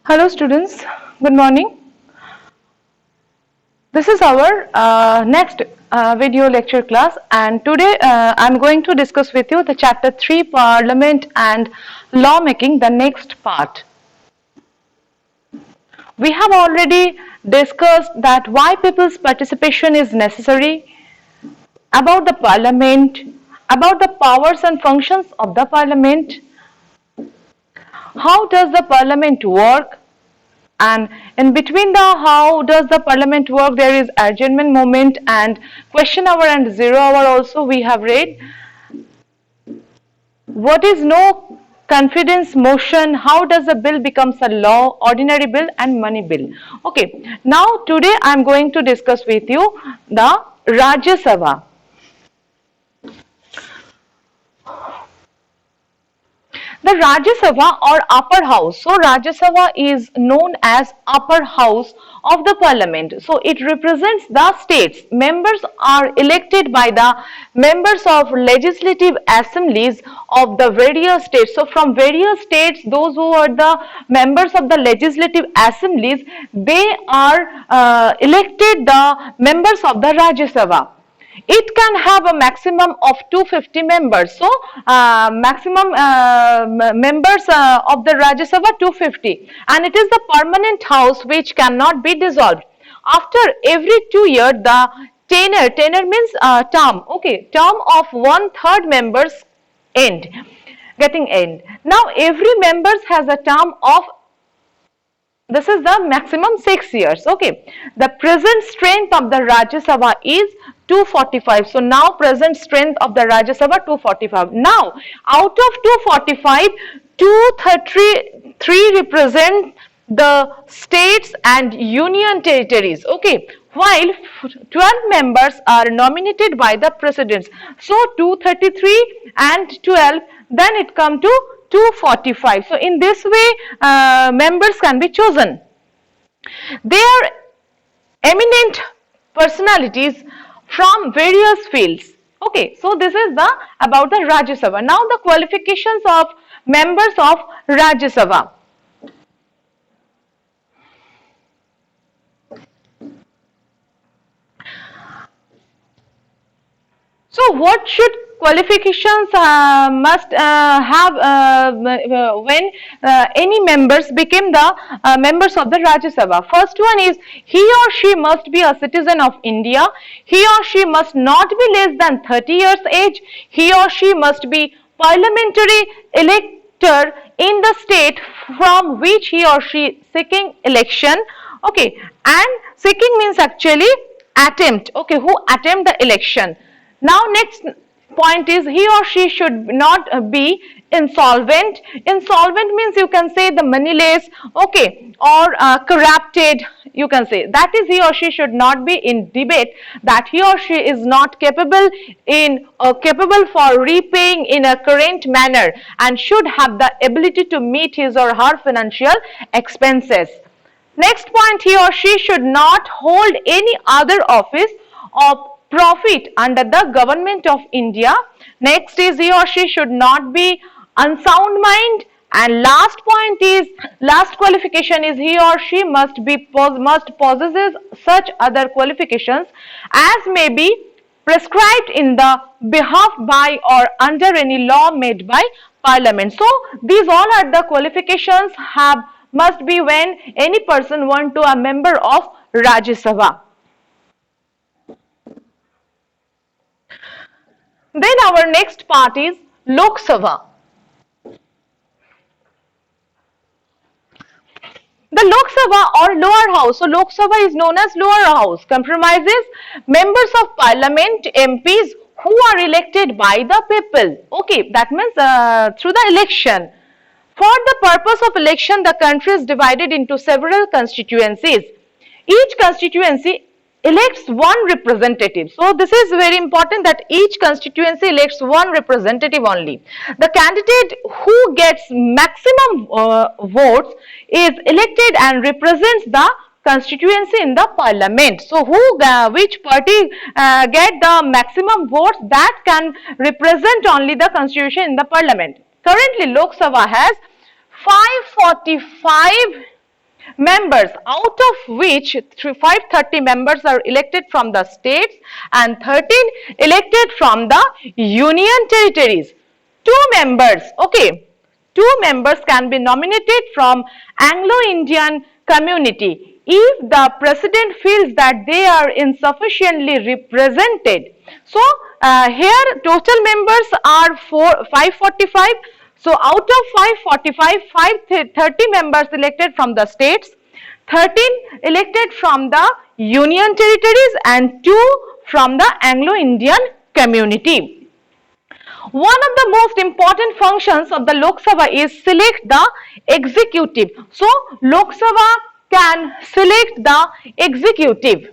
Hello students, good morning. This is our next video lecture class, and today I am going to discuss with you the chapter 3 Parliament and Lawmaking, the next part. We have already discussed that why people's participation is necessary, about the Parliament, about the powers and functions of the Parliament, how does the Parliament work, and in between the how does the Parliament work, there is adjournment moment and question hour and 0 hour also we have read. What is no confidence motion, how does a bill becomes a law, ordinary bill and money bill. Okay, now today I am going to discuss with you the Rajya Sabha. The Rajya Sabha or upper house. So Rajya Sabha is known as upper house of the parliament. So it represents the states. Members are elected by the members of legislative assemblies of the various states. So from various states, those who are the members of the legislative assemblies, they are elected the members of the Rajya Sabha. It can have a maximum of 250 members. So, maximum members of the Rajya Sabha 250, and it is the permanent house which cannot be dissolved. After every 2 years, the tenure means term. Okay, term of 1/3 members getting end. Now, every members has a term of. This is the maximum 6 years. Okay, the present strength of the Rajya Sabha is 245. So now present strength of the Rajya Sabha 245. Now out of 245, 233 represent the states and union territories. Okay, while 12 members are nominated by the presidents. So 233 and 12, then it comes to 245. So in this way, members can be chosen. They are eminent personalities from various fields. Okay, so this is the about the Rajya Sabha. Now the qualifications of members of Rajya Sabha. So what should qualifications must have when any members became the members of the Rajya Sabha? First one is he or she must be a citizen of India. He or she must not be less than 30 years age. He or she must be parliamentary elector in the state from which he or she seeking election. Okay, and seeking means actually attempt. Okay, who attempt the election. Now next point is he or she should not be insolvent. Insolvent means you can say the moneyless, okay, or corrupted, you can say. That is he or she should not be in debate, that he or she is not capable for repaying in a current manner and should have the ability to meet his or her financial expenses. Next point, he or she should not hold any other office of profit under the government of India. Next is he or she should not be unsound mind, and last qualification is he or she must possesses such other qualifications as may be prescribed in the behalf by or under any law made by Parliament. So these all are the qualifications must be when any person want to a member of Rajya Sabha. Then our next part is Lok Sabha. The Lok Sabha or lower house. So Lok Sabha is known as lower house, comprises members of parliament, MPs who are elected by the people. Okay, that means through the election. For the purpose of election, the country is divided into several constituencies. Each constituency elects one representative. So this is very important that each constituency elects one representative only. The candidate who gets maximum votes is elected and represents the constituency in the parliament. So which party get the maximum votes, that can represent only the constitution in the parliament. Currently Lok Sabha has 545 members, out of which 530 members are elected from the states and 13 elected from the union territories. Two members, okay, two members can be nominated from Anglo-Indian community if the president feels that they are insufficiently represented. So here total members are 545. So out of 545, 530 members elected from the states, 13 elected from the union territories and 2 from the Anglo-Indian community. One of the most important functions of the Lok Sabha is select the executive. So Lok Sabha can select the executive.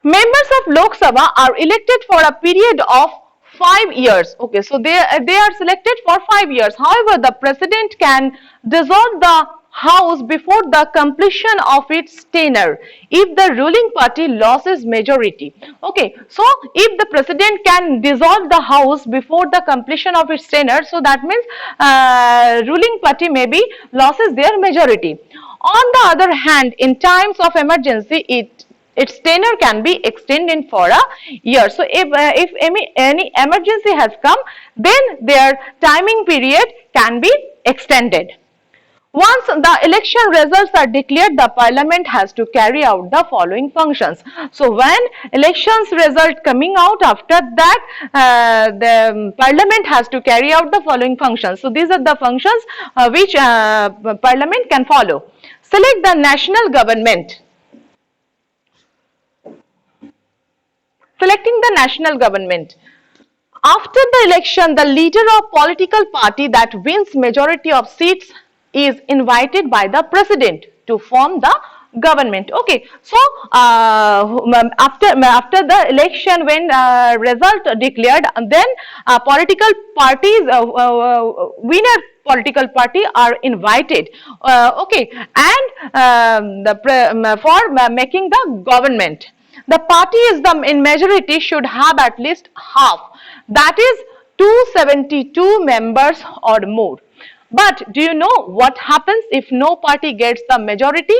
Members of Lok Sabha are elected for a period of 5 years. Okay, so they are selected for 5 years. However, the president can dissolve the house before the completion of its tenure if the ruling party loses majority. Okay, so if the president can dissolve the house before the completion of its tenure, so that means ruling party maybe loses their majority. On the other hand, in times of emergency, its tenure can be extended for a year. So if any emergency has come, then their timing period can be extended. Once the election results are declared, the parliament has to carry out the following functions. So when elections result coming out, after that the parliament has to carry out the following functions. So these are the functions which parliament can follow. Select the national government. Selecting the national government. After the election, the leader of political party that wins majority of seats is invited by the president to form the government. Okay, so after the election, when result declared, then political parties, winner political party are invited. Okay, and for making the government. The party is in majority should have at least half, that is 272 members or more. But do you know what happens if no party gets the majority?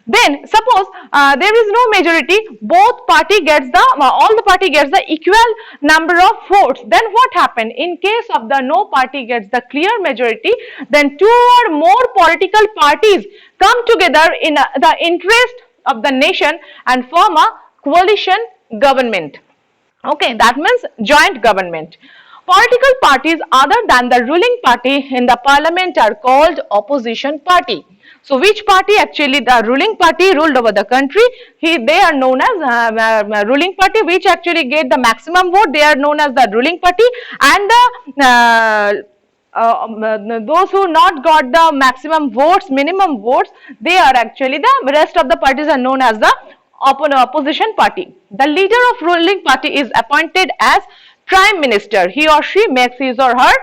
Then suppose there is no majority, both party gets all the party gets the equal number of votes. Then what happens? In case of the no party gets the clear majority, then two or more political parties come together in the interest of the nation and form a coalition government. Okay, that means joint government. Political parties other than the ruling party in the parliament are called opposition party. So which party? Actually the ruling party ruled over the country, they are known as ruling party. Which actually get the maximum vote, they are known as the ruling party, and those who not got the maximum votes, minimum votes, they are actually the rest of the parties are known as the opposition party. The leader of ruling party is appointed as prime minister. He or she makes his or her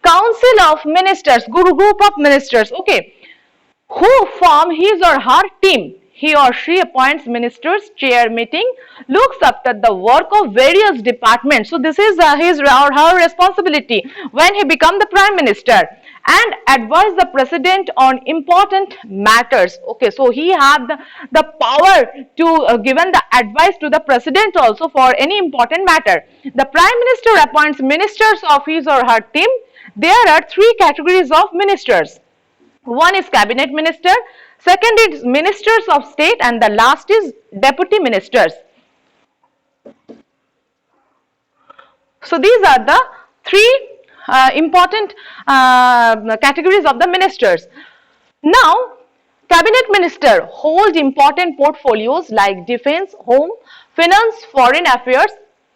council of ministers, group of ministers, okay, who form his or her team. He or she appoints ministers, chair meeting, looks after the work of various departments. So this is his or her responsibility when he become the prime minister, and advise the president on important matters. Okay, so he have the power to given the advice to the president also for any important matter. The prime minister appoints ministers of his or her team. There are three categories of ministers. One is cabinet minister, second is ministers of state, and the last is deputy ministers. So these are the three important categories of the ministers. Now, cabinet minister hold important portfolios like defense, home, finance, foreign affairs,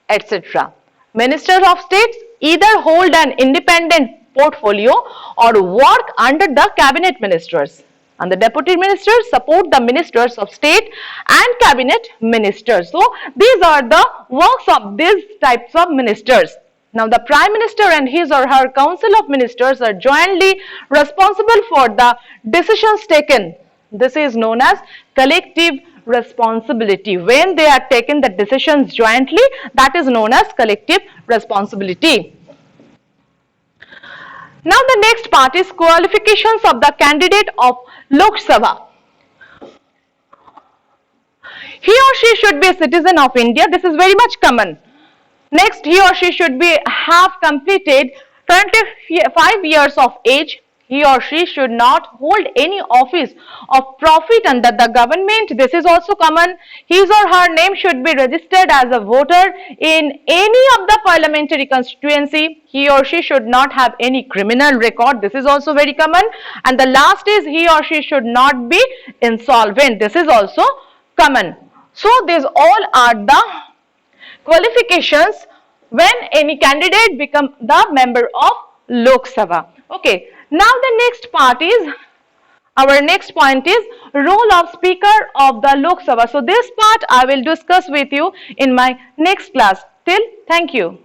etc. Ministers of states either hold an independent portfolio or work under the cabinet ministers, and the deputy ministers support the ministers of state and cabinet ministers. So these are the works of these types of ministers. Now the prime minister and his or her council of ministers are jointly responsible for the decisions taken. This is known as collective responsibility. When they are taken the decisions jointly, that is known as collective responsibility. Now the next part is qualifications of the candidate of Lok Sabha. He or she should be a citizen of India. This is very much common. Next, he or she should have completed 25 years of age. He or she should not hold any office of profit under the government. This is also common. His or her name should be registered as a voter in any of the parliamentary constituency. He or she should not have any criminal record. This is also very common. And the last is he or she should not be insolvent. This is also common. So these all are the qualifications when any candidate become the member of Lok Sabha. Okay, now the next part is, our next point is role of Speaker of the Lok Sabha. So this part I will discuss with you in my next class. Till, thank you.